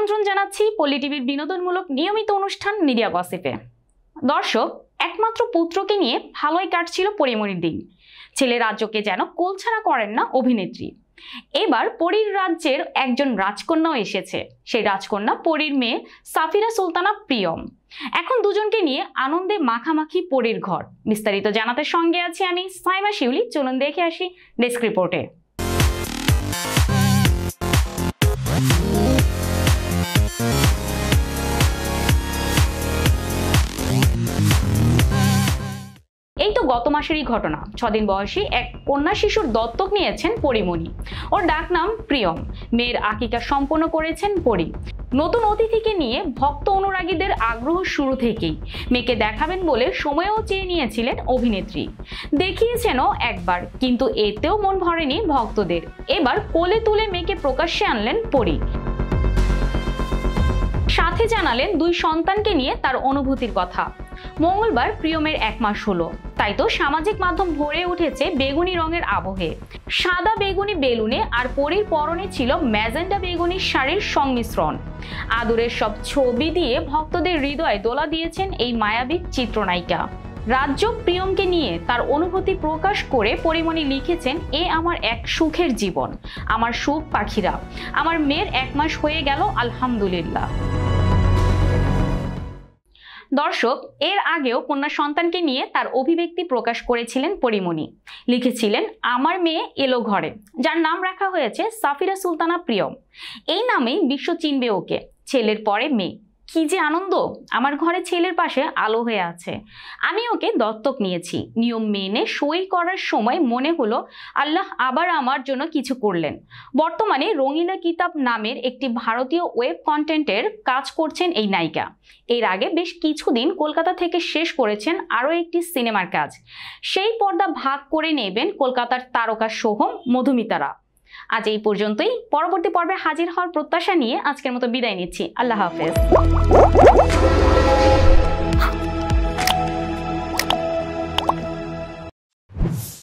আমন্ত্রণ জানাচ্ছি পল্লী টিভির বিনোদনমূলক নিয়মিত অনুষ্ঠান মিডিয়া গসিপে। দর্শক, একমাত্র পুত্রকে নিয়ে ভালোই কাটছিল পরিমণির দিন। ছেলে রাজ্যকে যেন কোলছাড়া করেন না অভিনেত্রী। এবার পরীর রাজ্যের একজন রাজকন্যাও এসেছে। সেই রাজকন্যা পরীর মেয়ে সাফিরা সুলতানা প্রিয়ম। এখন দুজনকে নিয়ে আনন্দে মাখামাখি পরীর ঘর। বিস্তারিত জানাতে সঙ্গে আছি আমি সাইমা শিউলি। চলুন দেখে আসি ডেস্ক রিপোর্টে। এই তো গত মাসেরই ঘটনা। 6 দিন বয়সী এক কন্যা শিশুর দত্তক নিয়েছেন পরিমণি। ওর ডাক নাম প্রিয়ম। মেয়ের আকিকা সম্পন্ন করেছেন পরি। নতুন অতিথিকে নিয়ে ভক্ত অনুরাগীদের আগ্রহ শুরু থেকেই। মেয়েকে দেখাবেন বলে সময়ও চেয়ে নিয়েছিলেন অভিনেত্রী। দেখিয়েছেনও একবার, কিন্তু এতেও মন ভরেনি ভক্তদের। এবার কোলে তুলে মেয়েকে প্রকাশ্যে আনলেন পরি। সাথে জানালেন দুই সন্তানকে নিয়ে তার অনুভূতির কথা। মঙ্গলবার প্রিয়মের 1 মাস হলো, তাই তো সামাজিক মাধ্যম ভরে উঠেছে বেগুনি রঙের আবহে। সাদা বেগুনি বেলুনে আর পরীর পরনে ছিল ম্যাজেন্ডা বেগুনি শাড়ির সংমিশ্রণ। আদরের সব ছবি দিয়ে ভক্তদের হৃদয়ে দোলা দিয়েছেন এই মায়াবী চিত্রনায়িকা। রাজ্য প্রিয়মকে নিয়ে তার অনুভূতি প্রকাশ করে পরিমণি লিখেছেন, এ আমার এক সুখের জীবন, আমার সুখ পাখিরা, আমার মেয়ের 1 মাস হয়ে গেল আলহামদুলিল্লাহ। দর্শক, এর আগেও কন্যা সন্তানকে নিয়ে তার অভিব্যক্তি প্রকাশ করেছিলেন পরিমণি। লিখেছিলেন, আমার মেয়ে এলো ঘরে, যার নাম রাখা হয়েছে সাফিরা সুলতানা প্রিয়ম। এই নামেই বিশ্ব চিনবে ওকে। ছেলের পরে মেয়ে, কি যে আনন্দ! আমার ঘরে ছেলের পাশে আলো হয়ে আছে। আমি ওকে দত্তক নিয়েছি। নিয়ম মেনে সই করার সময় মনে হলো আল্লাহ আবার আমার জন্য কিছু করলেন। বর্তমানে রঙিলা কিতাব নামের একটি ভারতীয় ওয়েব কন্টেন্টের কাজ করছেন এই নায়িকা। এর আগে বেশ কিছুদিন কলকাতা থেকে শেষ করেছেন আরও একটি সিনেমার কাজ। সেই পর্দা ভাগ করে নেবেন কলকাতার তারকা সোহম, মধুমিতারা। আজ এই পর্যন্তই। পরবর্তী পর্বে হাজির হওয়ার প্রত্যাশা নিয়ে আজকের মতো বিদায় নিচ্ছি। আল্লাহ হাফেজ।